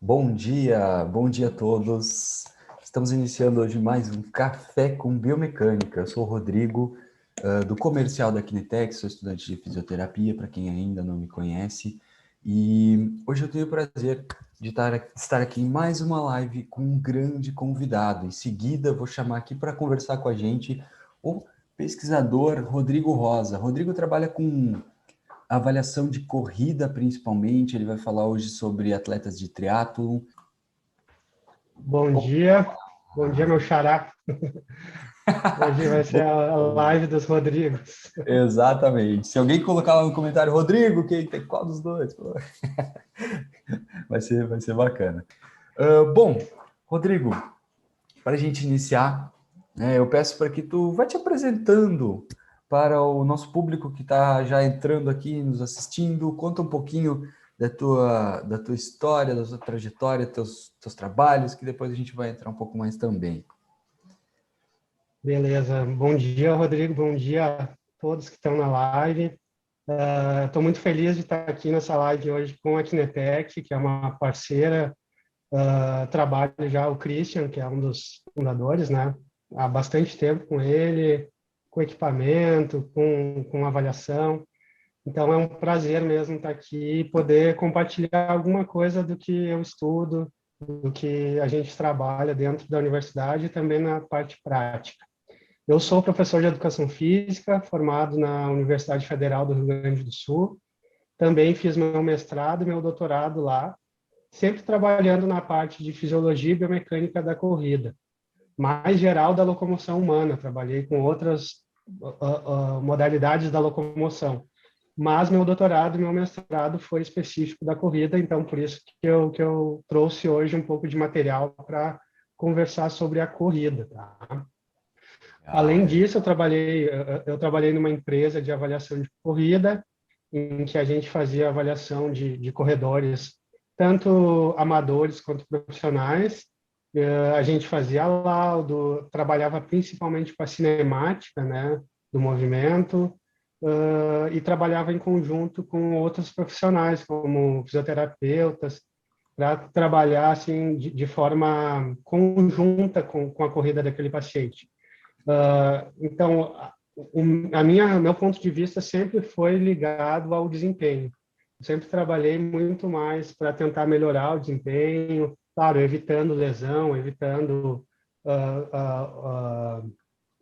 Bom dia a todos. Estamos iniciando hoje mais um Café com Biomecânica. Eu sou o Rodrigo, do comercial da Kinetec, sou estudante de fisioterapia, para quem ainda não me conhece. E hoje eu tenho o prazer de estar aqui em mais uma live com um grande convidado. Em seguida, eu vou chamar aqui para conversar com a gente o pesquisador Rodrigo Rosa. Rodrigo trabalha com avaliação de corrida, principalmente. Ele vai falar hoje sobre atletas de triatlo. Bom dia, meu xará. Hoje vai ser a live dos Rodrigos. Exatamente. Se alguém colocar lá no comentário, Rodrigo, quem tem qual dos dois? Vai ser bacana. Bom, Rodrigo, para a gente iniciar, né, eu peço para que tu vá te apresentando para o nosso público que está já entrando aqui, nos assistindo. Conta um pouquinho da tua história, da tua trajetória, teus trabalhos, que depois a gente vai entrar um pouco mais também. Beleza. Bom dia, Rodrigo. Bom dia a todos que estão na live. Estou muito feliz de estar aqui nessa live hoje com a Kinetec, que é uma parceira. Trabalho já o Christian, que é um dos fundadores, né? Há bastante tempo com ele, com equipamento, com avaliação. Então, é um prazer mesmo estar aqui e poder compartilhar alguma coisa do que eu estudo, do que a gente trabalha dentro da universidade e também na parte prática. Eu sou professor de Educação Física, formado na Universidade Federal do Rio Grande do Sul. Também fiz meu mestrado e meu doutorado lá, sempre trabalhando na parte de fisiologia e biomecânica da corrida, mais geral da locomoção humana. Trabalhei com outras modalidades da locomoção, mas meu doutorado e meu mestrado foi específico da corrida, então por isso que eu trouxe hoje um pouco de material para conversar sobre a corrida. Tá? Além disso, eu trabalhei numa empresa de avaliação de corrida, em que a gente fazia avaliação de corredores, tanto amadores quanto profissionais. A gente fazia laudo, trabalhava principalmente com a cinemática, né, do movimento, e trabalhava em conjunto com outros profissionais, como fisioterapeutas, para trabalhar assim de forma conjunta com a corrida daquele paciente. Então, meu ponto de vista sempre foi ligado ao desempenho. Eu sempre trabalhei muito mais para tentar melhorar o desempenho, claro, evitando lesão, evitando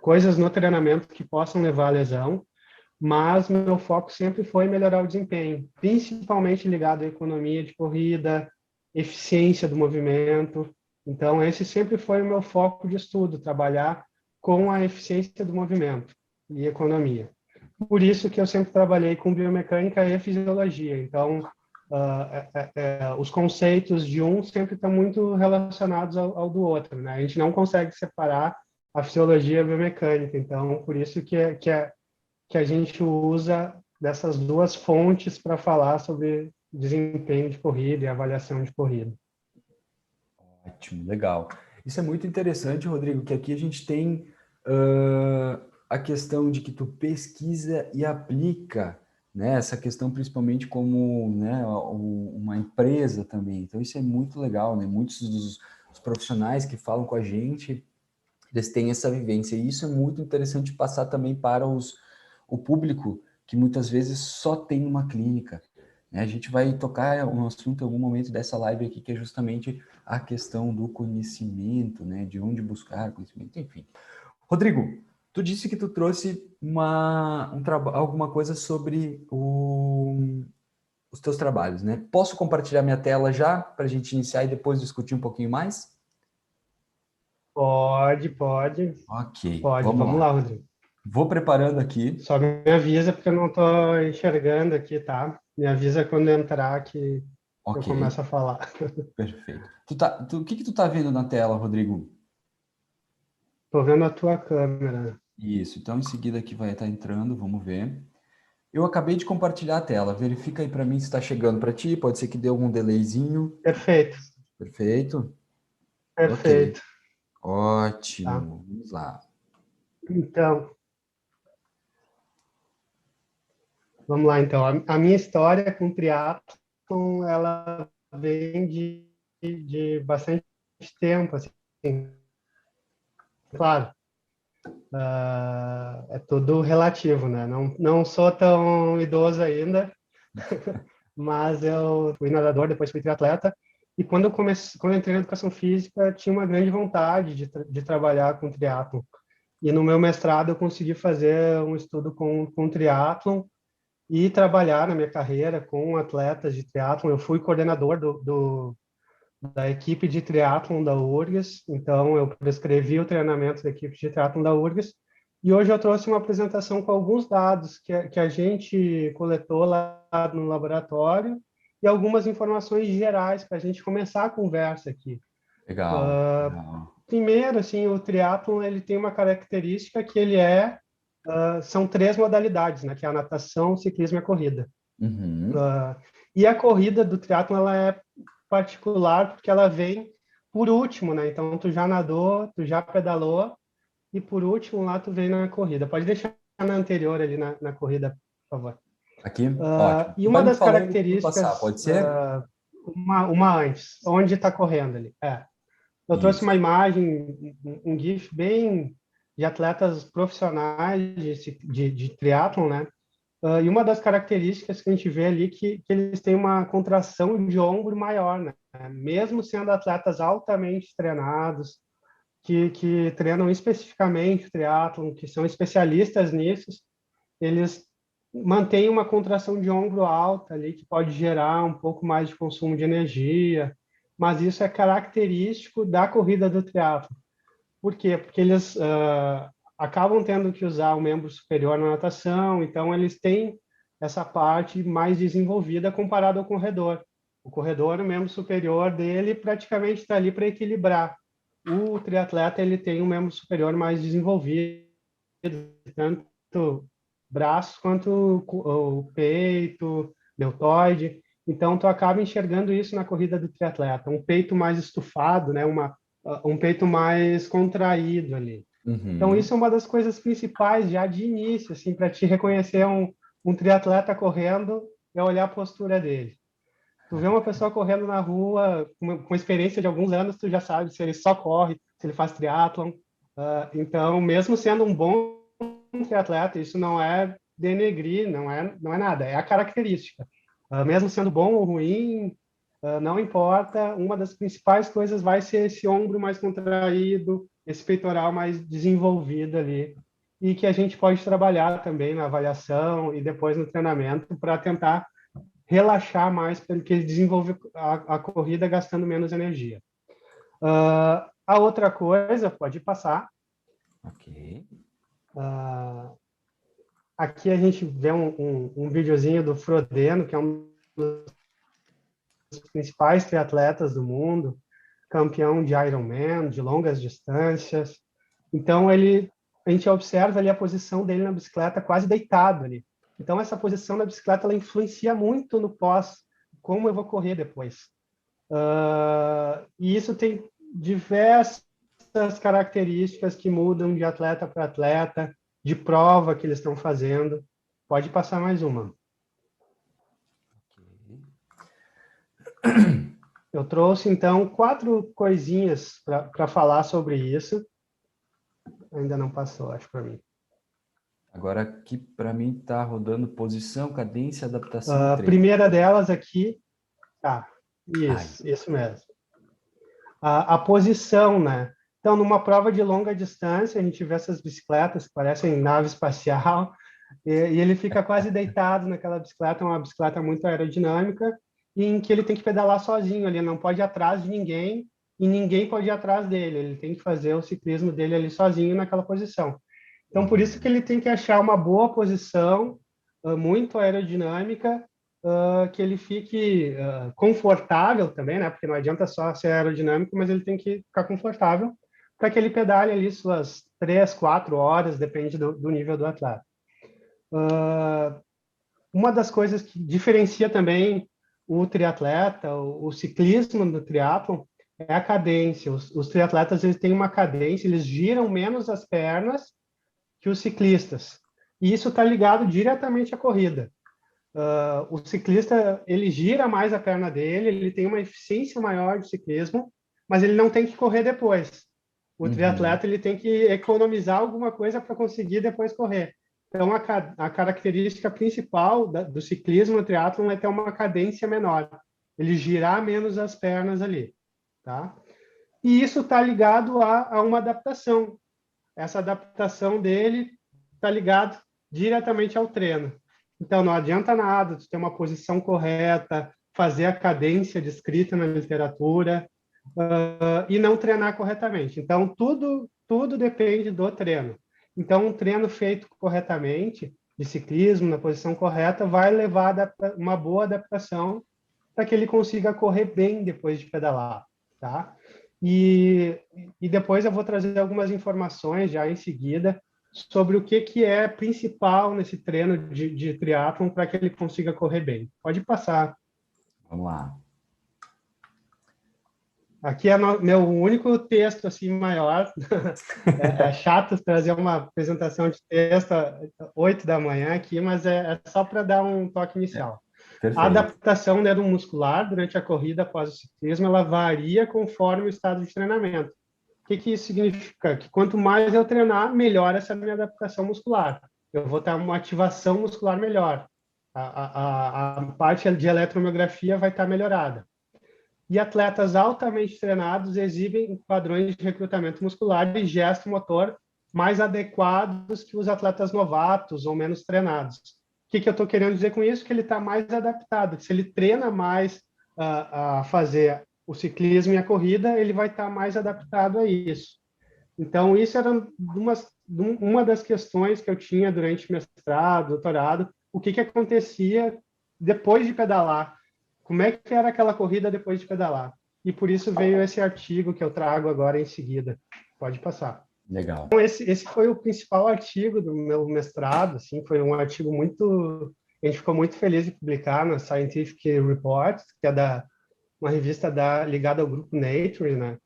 coisas no treinamento que possam levar à lesão, mas meu foco sempre foi melhorar o desempenho, principalmente ligado à economia de corrida, eficiência do movimento. Então, esse sempre foi o meu foco de estudo, trabalhar com a eficiência do movimento e economia. Por isso que eu sempre trabalhei com biomecânica e fisiologia. Então, os conceitos de um sempre estão muito relacionados ao do outro, né? A gente não consegue separar a fisiologia e a biomecânica. Então, por isso que a gente usa dessas duas fontes para falar sobre desempenho de corrida e avaliação de corrida. Ótimo, legal. Isso é muito interessante, Rodrigo, que aqui a gente tem a questão de que tu pesquisa e aplica, né, essa questão principalmente como, né, uma empresa também. Então isso é muito legal, né? Muitos dos profissionais que falam com a gente, eles têm essa vivência. E isso é muito interessante passar também para o público que muitas vezes só tem uma clínica, né? A gente vai tocar um assunto em algum momento dessa live aqui, que é justamente a questão do conhecimento, né? De onde buscar conhecimento, enfim. Rodrigo, tu disse que tu trouxe alguma coisa sobre os teus trabalhos, né? Posso compartilhar minha tela já para a gente iniciar e depois discutir um pouquinho mais? Pode, Ok, pode. vamos Vamos lá. lá, Rodrigo. Vou preparando aqui. Só me avisa porque eu não estou enxergando aqui, tá? Me avisa quando entrar que eu Ok, começo a falar. perfeito. O que que tu tá vendo na tela, Rodrigo? Estou vendo a tua câmera. Isso, então em seguida aqui vai estar entrando, vamos ver. Eu acabei de compartilhar a tela, verifica aí para mim se está chegando para ti, pode ser que dê algum delayzinho. Perfeito, Perfeito? Ok, perfeito. Tá? ótimo, vamos lá. Então, vamos lá, então. A minha história com triatlon, ela vem de de bastante tempo, assim, claro. É tudo relativo, né? Não sou tão idoso ainda, mas eu fui nadador, depois fui triatleta. E quando eu entrei na educação física, tinha uma grande vontade de trabalhar com triatlon. E no meu mestrado eu consegui fazer um estudo com triatlon e trabalhar na minha carreira com atletas de triatlon. Eu fui coordenador da equipe de triatlon da URGS, então eu prescrevi o treinamento da equipe de triatlon da URGS, e hoje eu trouxe uma apresentação com alguns dados que a gente coletou lá no laboratório e algumas informações gerais para a gente começar a conversa aqui. Legal, legal. Primeiro, assim, o triatlon ele tem uma característica que são três modalidades, né, que é a natação, o ciclismo e a corrida. Uhum. E a corrida do triatlon ela é particular porque ela vem por último, né? Então tu já nadou, tu já pedalou e por último lá tu vem na corrida. Pode deixar na anterior ali na corrida, por favor. Aqui, ótimo. E Tu uma vai me das falando quando passar, características, pode ser? uma antes, onde está correndo ali. Eu trouxe Isso. uma imagem, um GIF bem de atletas profissionais de triatlon, né? E uma das características que a gente vê ali que eles têm uma contração de ombro maior, né? Mesmo sendo atletas altamente treinados, que treinam especificamente o triatlon, que são especialistas nisso, eles mantêm uma contração de ombro alta ali, que pode gerar um pouco mais de consumo de energia, mas isso é característico da corrida do triatlon. Por quê? Porque eles acabam tendo que usar o membro superior na natação, então eles têm essa parte mais desenvolvida comparado ao corredor. O corredor, o membro superior dele praticamente está ali para equilibrar. O triatleta ele tem um membro superior mais desenvolvido, tanto braços quanto o peito, deltoide. Então tu acaba enxergando isso na corrida do triatleta, um peito mais estufado, né? Um peito mais contraído ali. Então, Uhum. isso é uma das coisas principais já de início, assim, para te reconhecer um triatleta correndo, é olhar a postura dele. Tu vê uma pessoa correndo na rua com experiência de alguns anos, tu já sabe se ele só corre, se ele faz triatlon. Então, mesmo sendo um bom triatleta, isso não é denegrir, não é nada, é a característica. Mesmo sendo bom ou ruim, não importa, uma das principais coisas vai ser esse ombro mais contraído, esse peitoral mais desenvolvido ali, e que a gente pode trabalhar também na avaliação e depois no treinamento para tentar relaxar mais, porque ele desenvolve a corrida gastando menos energia. A outra coisa, pode passar. Ok. Aqui a gente vê um videozinho do Frodeno, que é um dos principais triatletas do mundo, campeão de Ironman, de longas distâncias. Então, a gente observa ali a posição dele na bicicleta quase deitado ali. Então, essa posição da bicicleta ela influencia muito no pós, como eu vou correr depois. E isso tem diversas características que mudam de atleta para atleta, de prova que eles estão fazendo. Pode passar mais uma. Eu trouxe, então, 4 coisinhas para falar sobre isso. Ainda não passou, acho, para mim. Agora aqui para mim está rodando posição, cadência, adaptação e A treino. primeira delas aqui, Ai. isso mesmo. A posição, né? Então, numa prova de longa distância, a gente vê essas bicicletas que parecem nave espacial, e ele fica quase deitado naquela bicicleta, uma bicicleta muito aerodinâmica, em que ele tem que pedalar sozinho, ele não pode ir atrás de ninguém, e ninguém pode ir atrás dele, ele tem que fazer o ciclismo dele ali sozinho naquela posição. Então, por isso que Uhum. ele tem que achar uma boa posição, muito aerodinâmica, que ele fique confortável também, né? Porque não adianta só ser aerodinâmico, mas ele tem que ficar confortável para que ele pedale ali suas 3, 4 horas, depende do nível do atleta. Uma das coisas que diferencia também o triatleta, o ciclismo do triatlon, é a cadência. Os triatletas eles têm uma cadência, eles giram menos as pernas que os ciclistas. E isso está ligado diretamente à corrida. o ciclista, ele gira mais a perna dele, ele tem uma eficiência maior de ciclismo, mas ele não tem que correr depois. O Uhum. triatleta, ele tem que economizar alguma coisa para conseguir depois correr. Então, a característica principal do ciclismo no triatlon é ter uma cadência menor, ele girar menos as pernas ali, tá? E isso está ligado a uma adaptação. Essa adaptação dele está ligado diretamente ao treino. Então, não adianta nada tu ter uma posição correta, fazer a cadência descrita na literatura, e não treinar corretamente. Então, tudo depende do treino. Então, um treino feito corretamente, de ciclismo, na posição correta, vai levar a uma boa adaptação para que ele consiga correr bem depois de pedalar, tá? E, e depois eu vou trazer algumas informações já em seguida sobre o que é principal nesse treino de triatlon para que ele consiga correr bem. Pode passar. Vamos lá. Aqui é meu único texto assim maior. É chato trazer uma apresentação de texto às 8 da manhã aqui, mas é só para dar um toque É, inicial. A perfeito. adaptação neuromuscular durante a corrida após o ciclismo, ela varia conforme o estado de treinamento. O que isso significa? Que quanto mais eu treinar, melhor essa minha adaptação muscular. Eu vou ter uma ativação muscular melhor. A parte de eletromiografia vai estar melhorada. E atletas altamente treinados exibem padrões de recrutamento muscular e gesto motor mais adequados que os atletas novatos ou menos treinados. O que eu estou querendo dizer com isso? Que ele está mais adaptado. Se ele treina mais a fazer o ciclismo e a corrida, ele vai estar mais adaptado a isso. Então, isso era uma das questões que eu tinha durante mestrado, doutorado. O que acontecia depois de pedalar? Como é que era aquela corrida depois de pedalar? E por isso veio esse artigo que eu trago agora em seguida. Pode passar. Legal. Então, esse foi o principal artigo do meu mestrado. Assim, foi um artigo muito... A gente ficou muito feliz de publicar na Scientific Reports, que é uma revista ligada ao grupo Nature, né?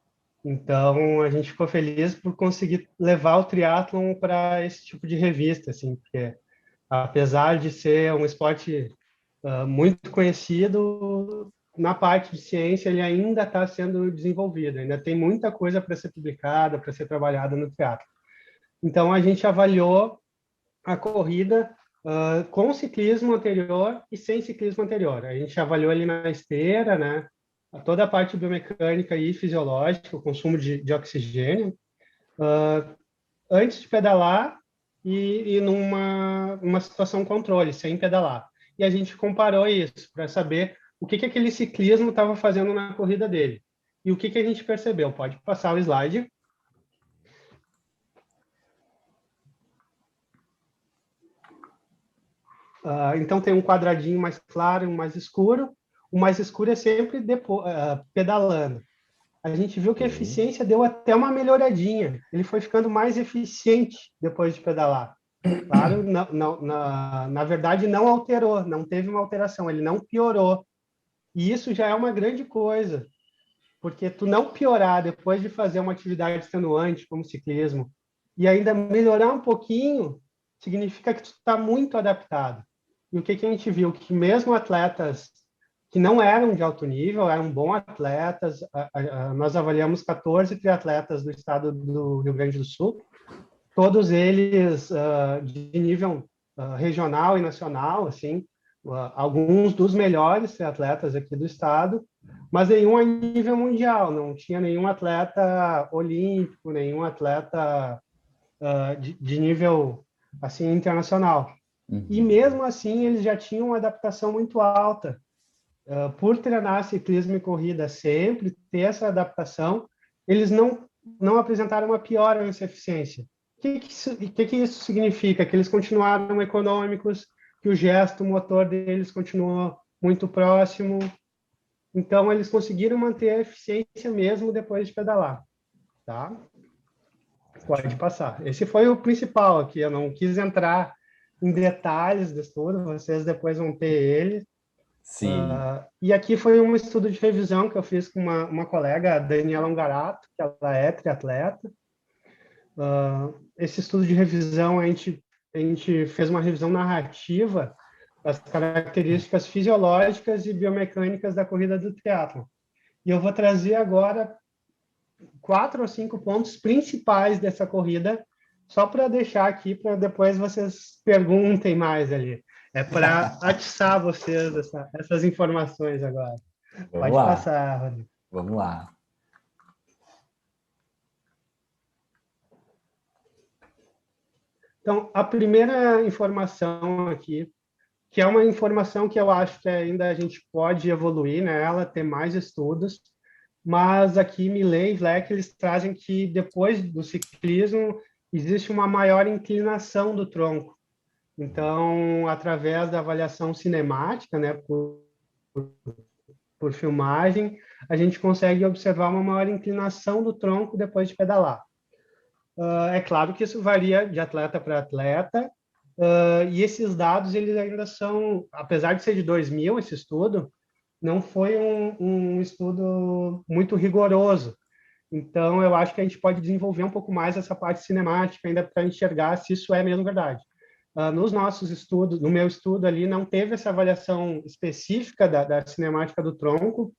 Então, a gente ficou feliz por conseguir levar o triatlon para esse tipo de revista, assim, porque apesar de ser um esporte muito conhecido, na parte de ciência ele ainda está sendo desenvolvido, ainda tem muita coisa para ser publicada, para ser trabalhada no triatlo. Então, a gente avaliou a corrida com ciclismo anterior e sem ciclismo anterior. A gente avaliou ali na esteira, né, toda a parte biomecânica e fisiológica, o consumo de oxigênio, antes de pedalar e numa situação controle, sem pedalar. E a gente comparou isso para saber o que aquele ciclismo estava fazendo na corrida dele. E o que a gente percebeu? Pode passar o slide. Então, tem um quadradinho mais claro e um mais escuro. O mais escuro é sempre pedalando. A gente viu que a Ok. eficiência deu até uma melhoradinha. Ele foi ficando mais eficiente depois de pedalar. Claro, na verdade, não alterou, não teve uma alteração, ele não piorou. E isso já é uma grande coisa, porque tu não piorar depois de fazer uma atividade extenuante, como ciclismo, e ainda melhorar um pouquinho, significa que tu está muito adaptado. E o que a gente viu? Que mesmo atletas que não eram de alto nível, eram bons atletas, nós avaliamos 14 triatletas do estado do Rio Grande do Sul, todos eles de nível regional e nacional, assim, alguns dos melhores atletas aqui do estado, mas nenhum a nível mundial, não tinha nenhum atleta olímpico, nenhum atleta de nível assim internacional. E Uhum. mesmo assim eles já tinham uma adaptação muito alta. Por treinar ciclismo e corrida sempre, ter essa adaptação, eles não apresentaram uma piora nessa eficiência. O que isso significa? Que eles continuaram econômicos, que o gesto motor deles continuou muito próximo. Então, eles conseguiram manter a eficiência mesmo depois de pedalar. Tá? Pode Ótimo. passar. Esse foi o principal aqui. Eu não quis entrar em detalhes do estudo, vocês depois vão ter ele. Sim. E aqui foi um estudo de revisão que eu fiz com uma colega, a Daniela Ongarato, que ela é triatleta. Esse estudo de revisão, a gente fez uma revisão narrativa as características fisiológicas e biomecânicas da corrida do triatlon. E eu vou trazer agora 4 ou 5 pontos principais dessa corrida, só para deixar aqui, para depois vocês perguntem mais ali. É para atiçar vocês essas informações agora. Vamos Pode lá, passar, Rodrigo. vamos lá. Então, a primeira informação aqui, que é uma informação que eu acho que ainda a gente pode evoluir nela, ter mais estudos, mas aqui Millet e Fleck, eles trazem que depois do ciclismo existe uma maior inclinação do tronco. Então, através da avaliação cinemática, né, por filmagem, a gente consegue observar uma maior inclinação do tronco depois de pedalar. É claro que isso varia de atleta para atleta, e esses dados, eles ainda são, apesar de ser de 2000, esse estudo, não foi um estudo muito rigoroso. Então, eu acho que a gente pode desenvolver um pouco mais essa parte cinemática ainda para enxergar se isso é mesmo verdade. Nos nossos estudos, no meu estudo ali, não teve essa avaliação específica da cinemática do tronco,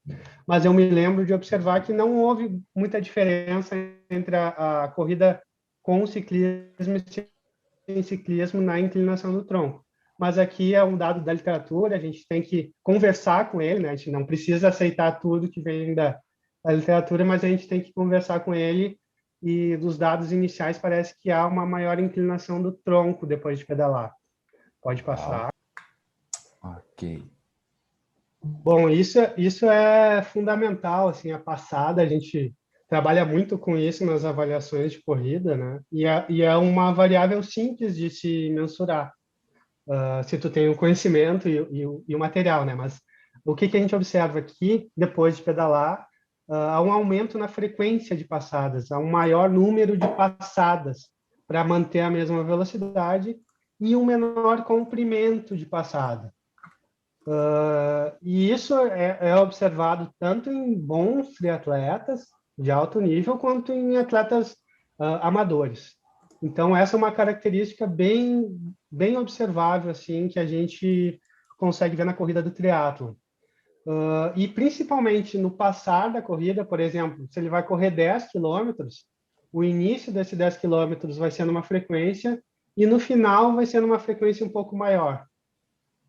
mas eu me lembro de observar que não houve muita diferença entre a corrida com o ciclismo e sem ciclismo na inclinação do tronco. Mas aqui é um dado da literatura, a gente tem que conversar com ele, né? A gente não precisa aceitar tudo que vem da literatura, mas a gente tem que conversar com ele, e dos dados iniciais parece que há uma maior inclinação do tronco depois de pedalar. Pode passar. Ok. Bom, isso é fundamental, assim, a passada, a gente trabalha muito com isso nas avaliações de corrida, né? E é uma variável simples de se mensurar, se tu tem o conhecimento e o material, né? Mas o que a gente observa aqui, depois de pedalar, há um aumento na frequência de passadas, há um maior número de passadas para manter a mesma velocidade e um menor comprimento de passada. E isso é observado tanto em bons triatletas de alto nível quanto em atletas amadores. Então, essa é uma característica bem observável, assim, que a gente consegue ver na corrida do triatlo. E principalmente no passar da corrida, por exemplo, se ele vai correr 10 quilômetros, o início desses 10 quilômetros vai ser numa frequência e no final vai ser numa frequência um pouco maior.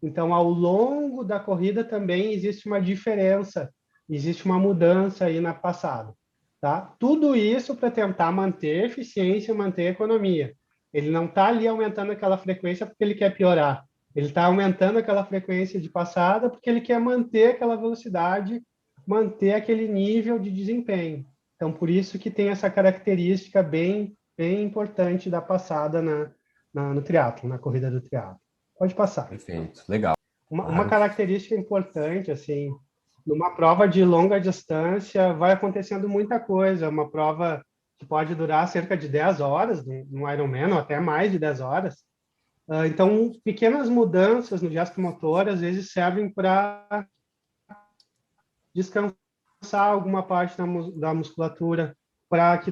Então, ao longo da corrida também existe uma diferença, existe uma mudança aí na passada, tá? Tudo isso para tentar manter eficiência, manter economia. Ele não está ali aumentando aquela frequência porque ele quer piorar. Ele está aumentando aquela frequência de passada porque ele quer manter aquela velocidade, manter aquele nível de desempenho. Então, por isso que tem essa característica bem importante da passada no triatlo, na corrida do triatlo. Pode passar. Perfeito, legal. Uma característica importante, assim, numa prova de longa distância, vai acontecendo muita coisa. Uma prova que pode durar cerca de 10 horas, no Ironman, ou até mais de 10 horas. Então, pequenas mudanças no gesto motor, às vezes, servem para descansar alguma parte da musculatura, para que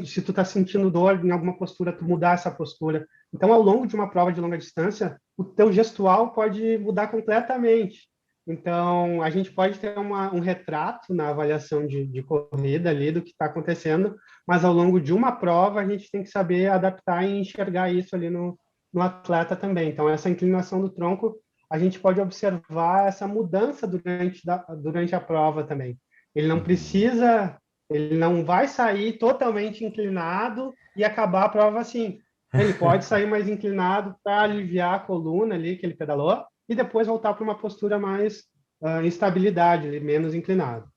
se tu tá sentindo dor em alguma postura, tu mudar essa postura. Então, ao longo de uma prova de longa distância, o teu gestual pode mudar completamente. Então, a gente pode ter um retrato na avaliação de corrida ali do que está acontecendo, mas ao longo de uma prova, a gente tem que saber adaptar e enxergar isso ali no atleta também. Então, essa inclinação do tronco, a gente pode observar essa mudança durante a prova também. Ele não vai sair totalmente inclinado e acabar a prova assim. Ele pode sair mais inclinado para aliviar a coluna ali que ele pedalou e depois voltar para uma postura mais instabilidade, menos inclinado.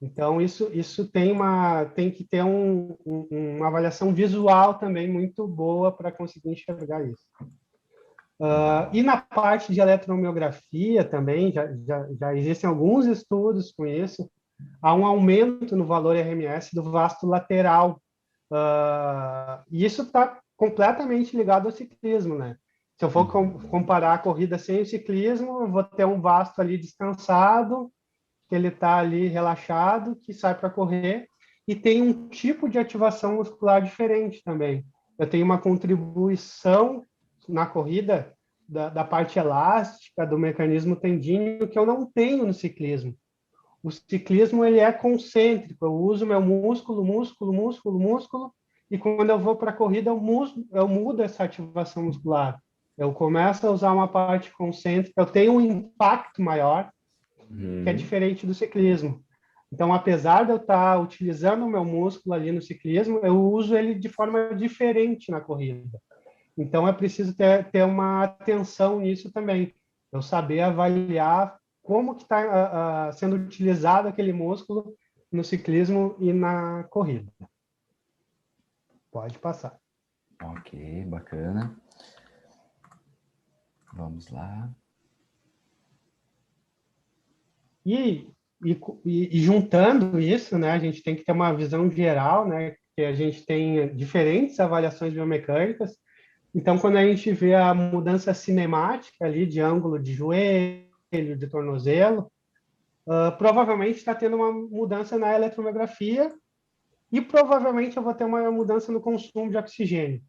Então, isso tem que ter uma avaliação visual também muito boa para conseguir enxergar isso. E na parte de eletromiografia também, já existem alguns estudos com isso. Há um aumento no valor RMS do vasto lateral. E isso está completamente ligado ao ciclismo, né? Se eu for comparar a corrida sem o ciclismo, eu vou ter um vasto ali descansado, que ele está ali relaxado, que sai para correr, e tem um tipo de ativação muscular diferente também. Eu tenho uma contribuição na corrida da parte elástica, do mecanismo tendíneo, que eu não tenho no ciclismo. O ciclismo ele é concêntrico, eu uso meu músculo, músculo, músculo, músculo, e quando eu vou para a corrida, eu mudo essa ativação muscular. Eu começo a usar uma parte concêntrica, eu tenho um impacto maior, que é diferente do ciclismo. Então, apesar de eu estar utilizando o meu músculo ali no ciclismo, eu uso ele de forma diferente na corrida. Então, é preciso ter uma atenção nisso também. Eu saber avaliar como que está sendo utilizado aquele músculo no ciclismo e na corrida. Pode passar. Ok, bacana. Vamos lá. E juntando isso, né, a gente tem que ter uma visão geral, né, que a gente tem diferentes avaliações biomecânicas. Então, quando a gente vê a mudança cinemática ali de ângulo de joelho, de tornozelo, provavelmente está tendo uma mudança na eletromiografia e provavelmente eu vou ter uma mudança no consumo de oxigênio.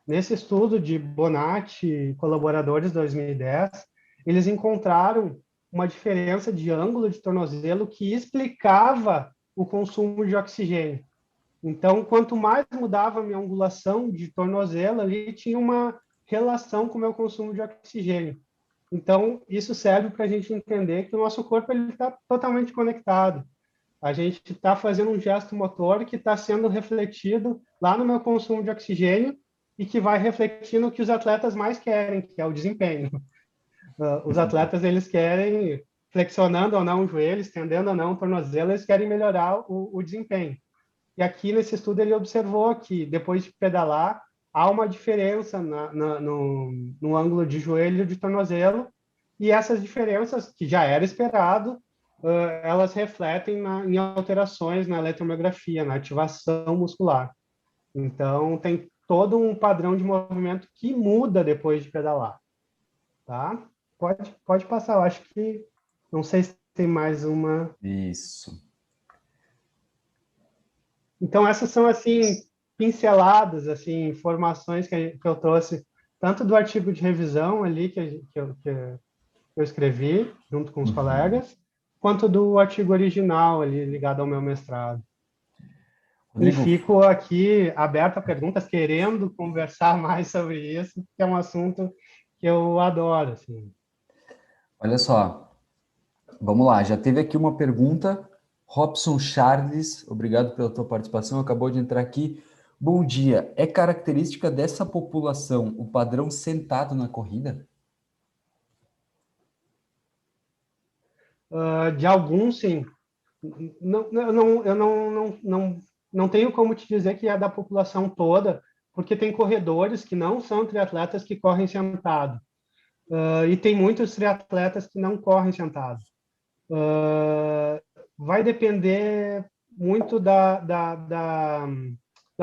Nesse estudo de Bonatti e colaboradores 2010, eles encontraram uma diferença de ângulo de tornozelo que explicava o consumo de oxigênio. Então, quanto mais mudava a minha angulação de tornozelo, ali tinha uma relação com o meu consumo de oxigênio. Então, isso serve para a gente entender que o nosso corpo está totalmente conectado. A gente está fazendo um gesto motor que está sendo refletido lá no meu consumo de oxigênio e que vai refletir no que os atletas mais querem, que é o desempenho. Os atletas, eles querem, flexionando ou não o joelho, estendendo ou não o tornozelo, eles querem melhorar o desempenho. E aqui nesse estudo ele observou que depois de pedalar, há uma diferença no ângulo de joelho e de tornozelo, e essas diferenças, que já era esperado, elas refletem em alterações na eletromiografia, na ativação muscular. Então, tem todo um padrão de movimento que muda depois de pedalar. Tá? Pode passar, eu acho que... Não sei se tem mais uma... Isso. Então, essas são, assim, pinceladas, assim, informações que eu trouxe, tanto do artigo de revisão ali que eu escrevi, junto com os colegas, quanto do artigo original ali, ligado ao meu mestrado. E Rodrigo, fico aqui aberto a perguntas, querendo conversar mais sobre isso, que é um assunto que eu adoro, assim. olha só, vamos lá, já teve aqui uma pergunta, Robson Charles, obrigado pela tua participação, acabou de entrar aqui. Bom dia, é característica dessa população o padrão sentado na corrida? De alguns, sim. Eu não tenho como te dizer que é da população toda, porque tem corredores que não são triatletas que correm sentado. E tem muitos triatletas que não correm sentado. Vai depender muito da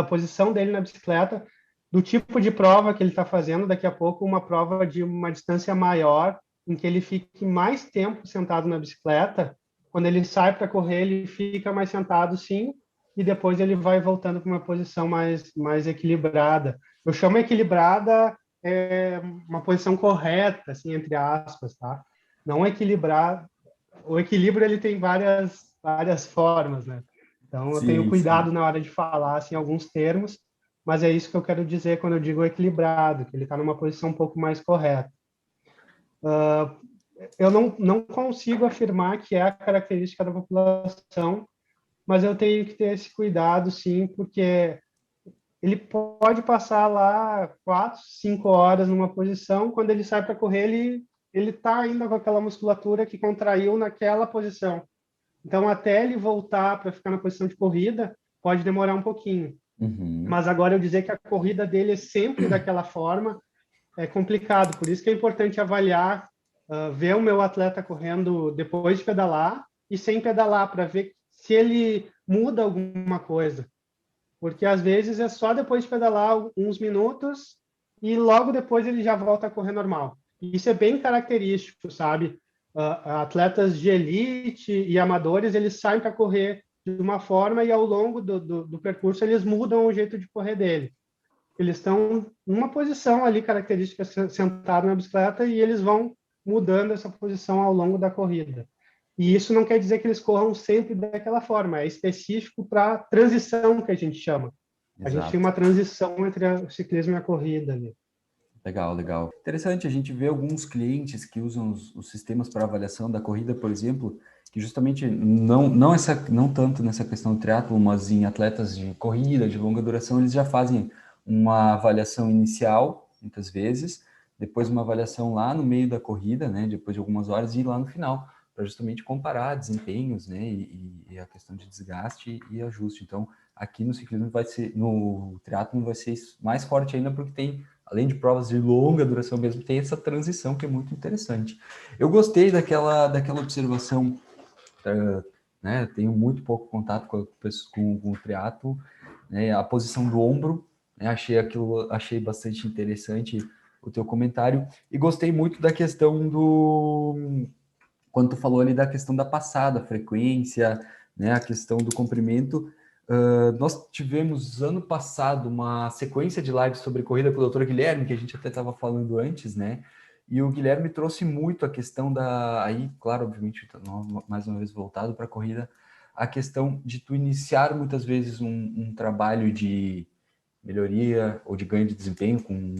posição dele na bicicleta, do tipo de prova que ele está fazendo. Daqui a pouco, uma prova de uma distância maior, em que ele fique mais tempo sentado na bicicleta. Quando ele sai para correr, ele fica mais sentado, sim, e depois ele vai voltando para uma posição mais equilibrada. Eu chamo equilibrada uma posição correta, assim, entre aspas, tá? Não equilibrar. O equilíbrio ele tem várias formas, né? Então eu tenho Sim, sim. cuidado na hora de falar assim alguns termos, mas é isso que eu quero dizer quando eu digo equilibrado, que ele está numa posição um pouco mais correta. Eu não consigo afirmar que é a característica da população, mas eu tenho que ter esse cuidado, sim, porque ele pode passar lá 4, 5 horas numa posição, quando ele sai para correr, ele está ainda com aquela musculatura que contraiu naquela posição. Então, até ele voltar para ficar na posição de corrida, pode demorar um pouquinho. Mas agora eu dizer que a corrida dele é sempre daquela forma é complicado. Por isso que é importante avaliar, ver o meu atleta correndo depois de pedalar e sem pedalar, para ver se ele muda alguma coisa. Porque às vezes é só depois de pedalar uns minutos e logo depois ele já volta a correr normal. E isso é bem característico, sabe? Atletas de elite e amadores, eles saem para correr de uma forma e ao longo do percurso eles mudam o jeito de correr dele. eles estão numa posição ali característica sentado na bicicleta e eles vão mudando essa posição ao longo da corrida. E isso não quer dizer que eles corram sempre daquela forma, é específico para a transição que a gente chama. A gente tem Exato. uma transição entre o ciclismo e a corrida ali. Legal, legal. Interessante, a gente vê alguns clientes que usam os sistemas para avaliação da corrida, por exemplo, que justamente não tanto nessa questão do triatlo, mas em atletas de corrida, de longa duração, eles já fazem uma avaliação inicial, muitas vezes, depois uma avaliação lá no meio da corrida, né, depois de algumas horas, e lá no final, para justamente comparar desempenhos, né, e a questão de desgaste e ajuste. Então, aqui no ciclismo vai ser, no triatlo vai ser mais forte ainda, porque tem, além de provas de longa duração mesmo, tem essa transição que é muito interessante. Eu gostei daquela observação, né? Tenho muito pouco contato com o triatlo, né? A posição do ombro, né? Achei bastante interessante o teu comentário e gostei muito da questão quando tu falou ali da questão da passada, frequência, né? A questão do comprimento. Nós tivemos ano passado uma sequência de lives sobre corrida com o Dr. Guilherme, que a gente até estava falando antes, né? E o Guilherme trouxe muito a questão aí, claro, obviamente, mais uma vez voltado para a corrida, a questão de tu iniciar muitas vezes um trabalho de melhoria ou de ganho de desempenho com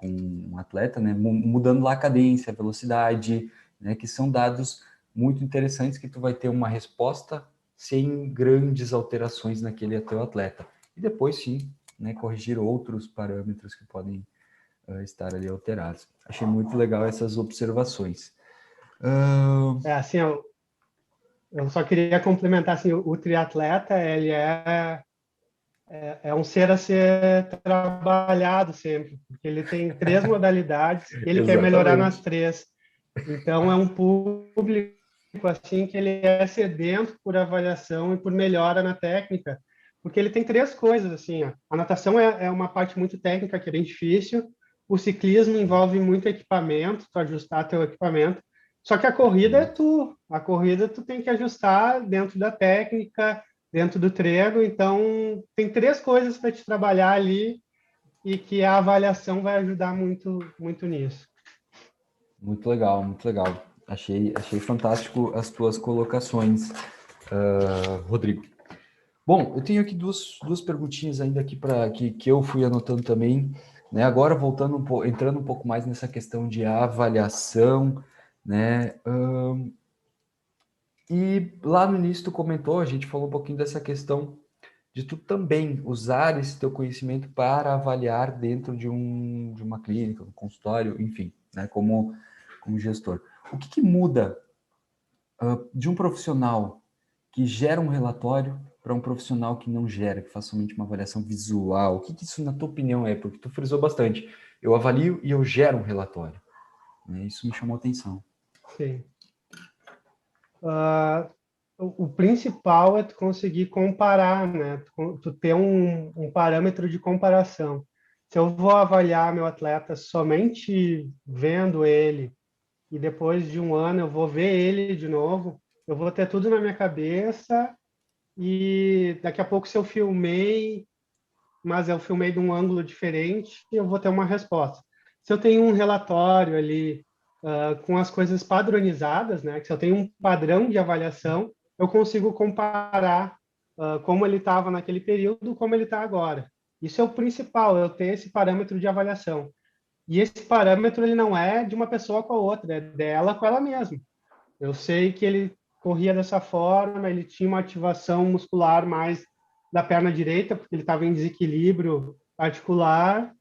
um atleta, né? Mudando lá a cadência, a velocidade, né? Que são dados muito interessantes que tu vai ter uma resposta sem grandes alterações naquele teu atleta. E depois, sim, né, corrigir outros parâmetros que podem estar ali alterados. Achei muito legal essas observações. Assim, eu só queria complementar, assim, o triatleta, ele é um ser a ser trabalhado sempre, porque ele tem 3 modalidades e ele quer melhorar nas Exatamente. 3. Então, é um público assim que ele é sedento por avaliação e por melhora na técnica, porque ele tem 3 coisas assim. Ó. A natação é uma parte muito técnica que é bem difícil. O ciclismo envolve muito equipamento, tu ajustar teu equipamento. Só que a corrida é tu. A corrida tu tem que ajustar dentro da técnica, dentro do treino. Então tem 3 coisas para te trabalhar ali e que a avaliação vai ajudar muito, muito nisso. Muito legal, muito legal. Achei fantástico as tuas colocações, Rodrigo. Bom, eu tenho aqui duas perguntinhas ainda aqui para que eu fui anotando também, né? Agora voltando entrando um pouco mais nessa questão de avaliação, né? E lá no início tu comentou, a gente falou um pouquinho dessa questão de tu também usar esse teu conhecimento para avaliar dentro de uma clínica, um consultório, enfim, né? Como gestor. O que muda de um profissional que gera um relatório para um profissional que não gera, que faz somente uma avaliação visual? O que isso, na tua opinião, é? Porque tu frisou bastante. Eu avalio e eu gero um relatório. Né? Isso me chamou a atenção. Sim. O principal é tu conseguir comparar, né? Tu ter um parâmetro de comparação. Se eu vou avaliar meu atleta somente vendo ele e depois de um ano eu vou ver ele de novo, eu vou ter tudo na minha cabeça e daqui a pouco se eu filmei, mas eu filmei de um ângulo diferente, eu vou ter uma resposta. Se eu tenho um relatório ali com as coisas padronizadas, né, que se eu tenho um padrão de avaliação, eu consigo comparar como ele estava naquele período, como ele está agora. Isso é o principal, eu ter esse parâmetro de avaliação. E esse parâmetro ele não é de uma pessoa com a outra, é dela com ela mesma. Eu sei que ele corria dessa forma, ele tinha uma ativação muscular mais da perna direita, porque ele estava em desequilíbrio articular,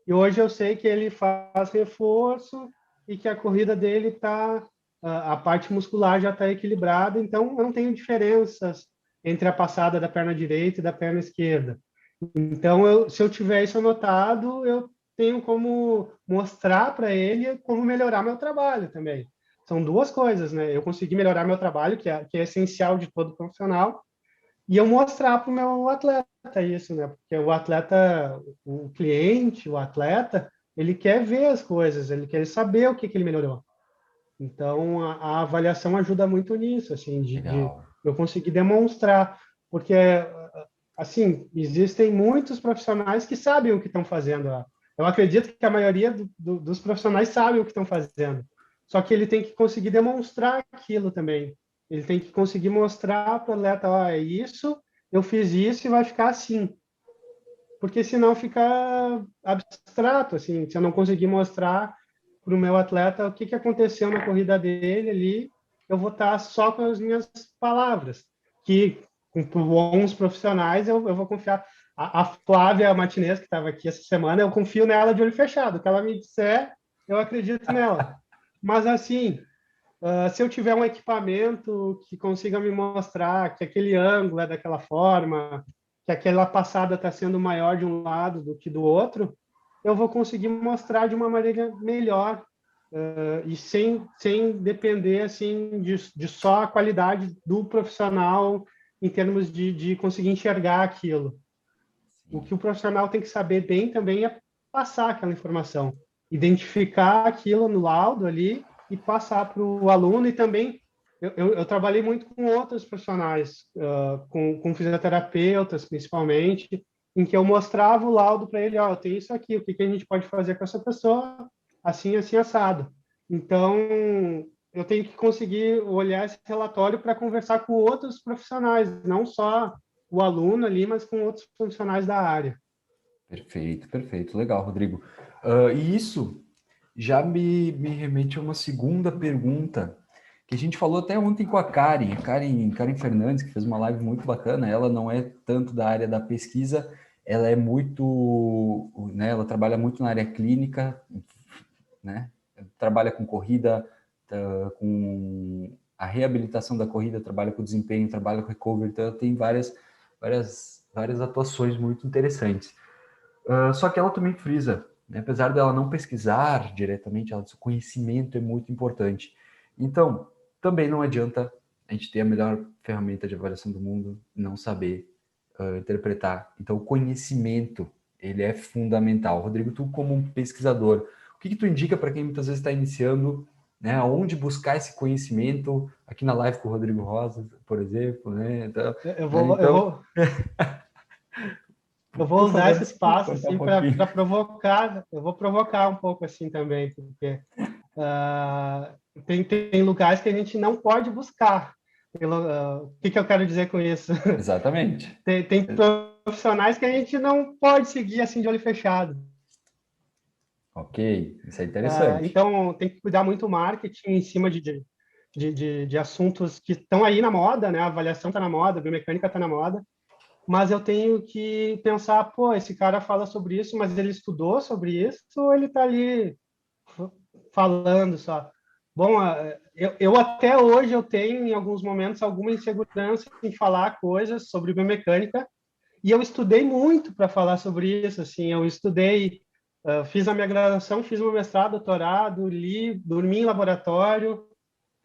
e hoje eu sei que ele faz reforço e que a corrida dele está, a parte muscular já está equilibrada, então eu não tenho diferenças entre a passada da perna direita e da perna esquerda. Então, se eu tiver isso anotado, eu tenho como mostrar para ele como melhorar meu trabalho também. São 2 coisas, né? Eu conseguir melhorar meu trabalho, que é essencial de todo profissional, e eu mostrar para o meu atleta isso, né? Porque o atleta, o cliente, o atleta, ele quer ver as coisas, ele quer saber o que ele melhorou. Então, a avaliação ajuda muito nisso, assim, de Legal. eu conseguir demonstrar, porque assim, existem muitos profissionais que sabem o que estão fazendo lá. Eu acredito que a maioria dos profissionais sabem o que estão fazendo. Só que ele tem que conseguir demonstrar aquilo também. Ele tem que conseguir mostrar para o atleta, ó, é isso, eu fiz isso e vai ficar assim. Porque senão fica abstrato, assim, se eu não conseguir mostrar para o meu atleta o que, que aconteceu na corrida dele ali, eu vou estar só com as minhas palavras, que com bons profissionais eu vou confiar. A Flávia Martinez, que estava aqui essa semana, eu confio nela de olho fechado. O que ela me disser, eu acredito nela. Mas, assim, se eu tiver um equipamento que consiga me mostrar que aquele ângulo é daquela forma, que aquela passada está sendo maior de um lado do que do outro, eu vou conseguir mostrar de uma maneira melhor e sem depender assim de só a qualidade do profissional em termos de conseguir enxergar aquilo. O que o profissional tem que saber bem também é passar aquela informação, identificar aquilo no laudo ali e passar para o aluno. E também eu trabalhei muito com outros profissionais, com fisioterapeutas principalmente, em que eu mostrava o laudo para ele, ó, tem isso aqui, o que, que a gente pode fazer com essa pessoa, assim, assim, assado. Então, eu tenho que conseguir olhar esse relatório para conversar com outros profissionais, não só o aluno ali, mas com outros profissionais da área. Perfeito, perfeito. Legal, Rodrigo. E isso já me remete a uma segunda pergunta, que a gente falou até ontem com a Karen Fernandes, que fez uma live muito bacana. Ela não é tanto da área da pesquisa, ela é muito, né, ela trabalha muito na área clínica, né? Trabalha com corrida, com a reabilitação da corrida, trabalha com desempenho, trabalha com recovery, então ela tem várias atuações muito interessantes. Só que ela também frisa, né? Apesar dela não pesquisar diretamente, ela diz, o conhecimento é muito importante. Então, também não adianta a gente ter a melhor ferramenta de avaliação do mundo e não saber interpretar. Então, o conhecimento, ele é fundamental. Rodrigo, tu como um pesquisador, o que tu indica para quem muitas vezes está iniciando, né? Onde buscar esse conhecimento? Aqui na live com o Rodrigo Rosa, por exemplo, né? Então, Eu né? vou, eu Então, vou, eu vou por usar favor, esse espaço contar um assim para pouquinho. provocar. Eu vou provocar um pouco assim também, porque uh, tem lugares que a gente não pode buscar. O que, que eu quero dizer com isso? Exatamente. Tem profissionais que a gente não pode seguir assim de olho fechado. Ok, isso é interessante. Então, tem que cuidar muito o marketing em cima de assuntos que estão aí na moda, né? A avaliação está na moda, a biomecânica está na moda, mas eu tenho que pensar, pô, esse cara fala sobre isso, mas ele estudou sobre isso ou ele está ali falando só? Bom, eu até hoje eu tenho, em alguns momentos, alguma insegurança em falar coisas sobre biomecânica, e eu estudei muito para falar sobre isso, assim, eu estudei, fiz a minha graduação, fiz meu mestrado, doutorado, li, dormi em laboratório,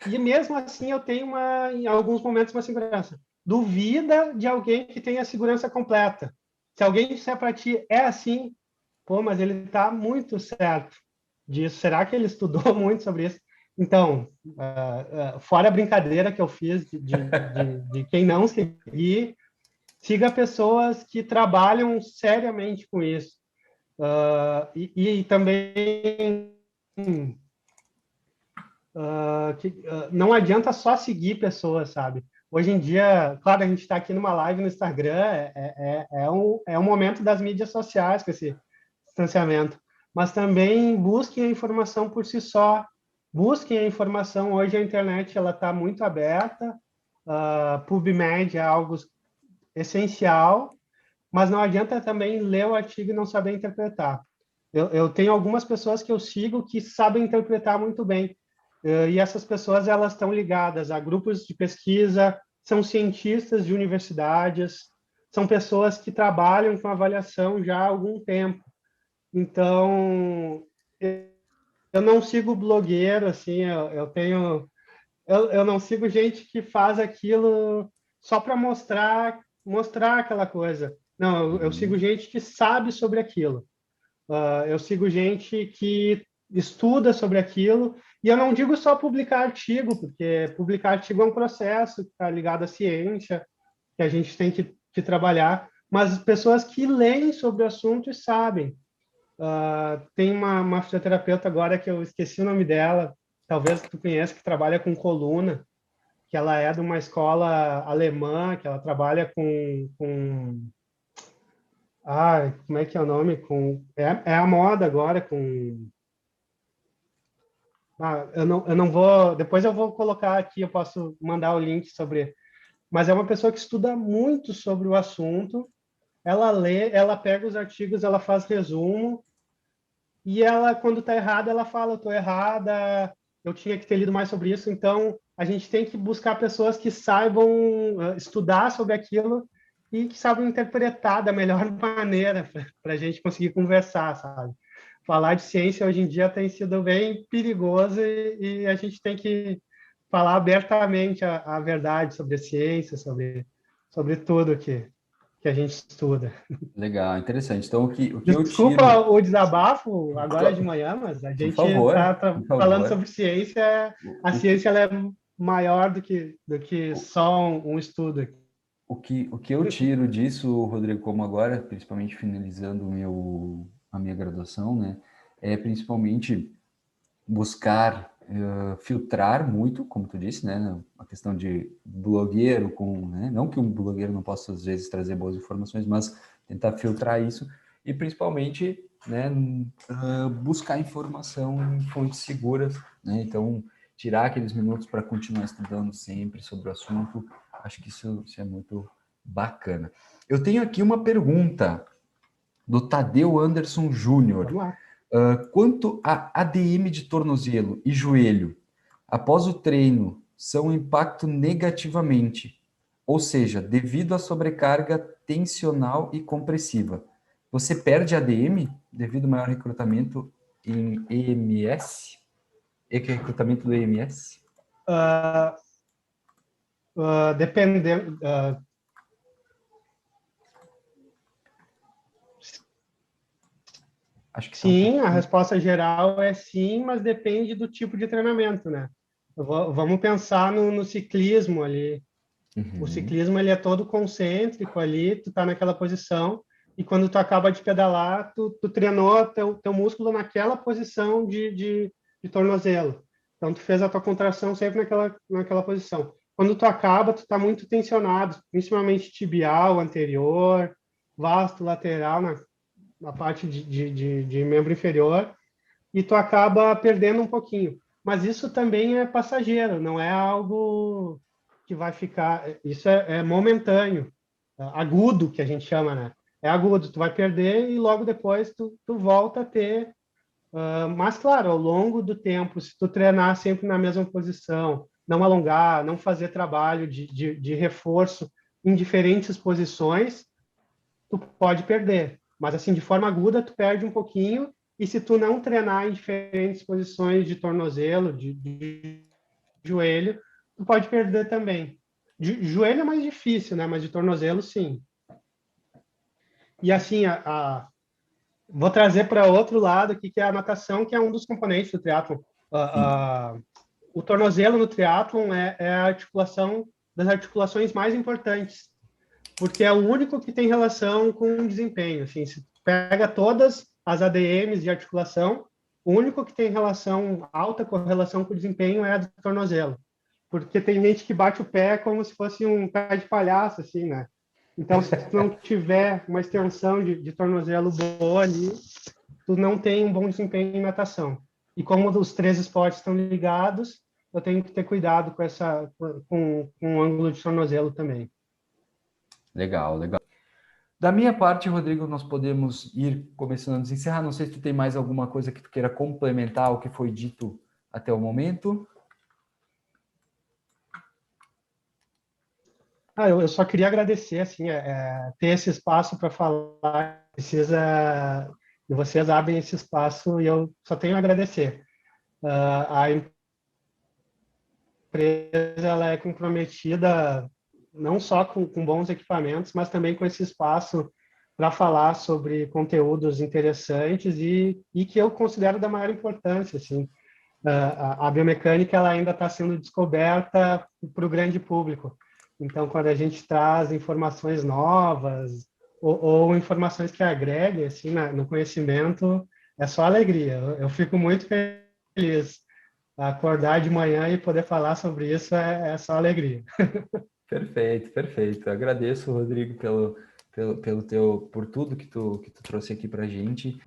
e mesmo assim eu tenho em alguns momentos uma segurança. Duvida de alguém que tenha a segurança completa. Se alguém disser para ti, é assim, pô, mas ele está muito certo disso. Será que ele estudou muito sobre isso? Então, fora a brincadeira que eu fiz de quem não seguir, siga pessoas que trabalham seriamente com isso. E também não adianta só seguir pessoas, sabe? Hoje em dia, claro, a gente está aqui numa live no Instagram, é um momento das mídias sociais com esse distanciamento, mas também busquem a informação por si só, busquem a informação. Hoje a internet ela está muito aberta, PubMed é algo essencial, mas não adianta também ler o artigo e não saber interpretar. Eu tenho algumas pessoas que eu sigo que sabem interpretar muito bem, e essas pessoas elas estão ligadas a grupos de pesquisa, são cientistas de universidades, são pessoas que trabalham com avaliação já há algum tempo. Então, eu não sigo blogueiro, assim, eu não sigo gente que faz aquilo só para mostrar aquela coisa. Não, eu sigo Uhum. gente que sabe sobre aquilo. Eu sigo gente que estuda sobre aquilo, e eu não digo só publicar artigo, porque publicar artigo é um processo que está ligado à ciência, que a gente tem que trabalhar, mas pessoas que leem sobre o assunto e sabem. Tem uma fisioterapeuta agora que eu esqueci o nome dela, talvez tu conheça, que trabalha com coluna, que ela é de uma escola alemã, que ela trabalha como é que é o nome? É a moda agora, eu não vou, depois eu vou colocar aqui, eu posso mandar o link sobre, mas é uma pessoa que estuda muito sobre o assunto, ela lê, ela pega os artigos, ela faz resumo, e ela, quando está errada, ela fala, eu estou errada, eu tinha que ter lido mais sobre isso. Então, a gente tem que buscar pessoas que saibam estudar sobre aquilo e que saibam interpretar da melhor maneira para a gente conseguir conversar, sabe? Falar de ciência hoje em dia tem sido bem perigoso e a gente tem que falar abertamente a verdade sobre a ciência, sobre tudo que a gente estuda. Legal, interessante. Então, o que eu Desculpa tiro, o desabafo agora de manhã, mas a por gente favor, está por falando favor, sobre ciência. A o que, ciência ela é maior do que só um estudo. o que eu tiro disso, Rodrigo, como agora, principalmente finalizando a minha graduação, né, é principalmente buscar filtrar muito, como tu disse, né, a questão de blogueiro né, não que um blogueiro não possa às vezes trazer boas informações, mas tentar filtrar isso e principalmente, né, buscar informação em fontes seguras, né, então tirar aqueles minutos para continuar estudando sempre sobre o assunto, acho que isso é muito bacana. Eu tenho aqui uma pergunta do Tadeu Anderson Júnior. Vamos lá. Quanto a ADM de tornozelo e joelho, após o treino, são impacto negativamente, ou seja, devido à sobrecarga tensional e compressiva. Você perde ADM devido ao maior recrutamento em EMS? Recrutamento do EMS? Uh, Dependendo. Acho que está um Sim, a pouquinho. resposta geral é sim, mas depende do tipo de treinamento, né? Vamos pensar no ciclismo ali. O Uhum. ciclismo ele é todo concêntrico ali, tu tá naquela posição e quando tu acaba de pedalar, tu treinou teu músculo naquela posição de tornozelo. Então tu fez a tua contração sempre naquela posição. Quando tu acaba, tu tá muito tensionado, principalmente tibial anterior, vasto lateral na parte de membro inferior e tu acaba perdendo um pouquinho. Mas isso também é passageiro, não é algo que vai ficar. Isso é momentâneo, agudo, que a gente chama, né? É agudo, tu vai perder e logo depois tu volta a ter. Mas, claro, ao longo do tempo, se tu treinar sempre na mesma posição, não alongar, não fazer trabalho de reforço em diferentes posições, tu pode perder. Mas, assim, de forma aguda, tu perde um pouquinho. E se tu não treinar em diferentes posições de tornozelo, de joelho, tu pode perder também. Joelho é mais difícil, né? Mas de tornozelo, sim. E, assim, vou trazer para outro lado aqui, que é a natação, que é um dos componentes do triatlon. Sim. O tornozelo no triatlon é a articulação das articulações mais importantes, porque é o único que tem relação com o desempenho. Assim, se pega todas as ADMs de articulação, o único que tem relação, alta correlação com o desempenho é a do tornozelo. Porque tem gente que bate o pé como se fosse um pé de palhaço, assim, né? Então, se tu não tiver uma extensão de tornozelo boa ali, tu não tem um bom desempenho em natação. E como os três esportes estão ligados, eu tenho que ter cuidado com o ângulo de tornozelo também. Legal, legal. Da minha parte, Rodrigo, nós podemos ir começando a nos encerrar. Não sei se tu tem mais alguma coisa que tu queira complementar o que foi dito até o momento. Eu só queria agradecer, assim, ter esse espaço para falar, precisa, e vocês abrem esse espaço e eu só tenho a agradecer. A empresa ela é comprometida não só com bons equipamentos, mas também com esse espaço para falar sobre conteúdos interessantes e que eu considero da maior importância, assim. A biomecânica ela ainda está sendo descoberta para o grande público. Então, quando a gente traz informações novas ou informações que agreguem assim, no conhecimento, é só alegria. Eu fico muito feliz. Acordar de manhã e poder falar sobre isso é só alegria. Perfeito, perfeito. Agradeço, Rodrigo, por tudo que tu trouxe aqui para a gente.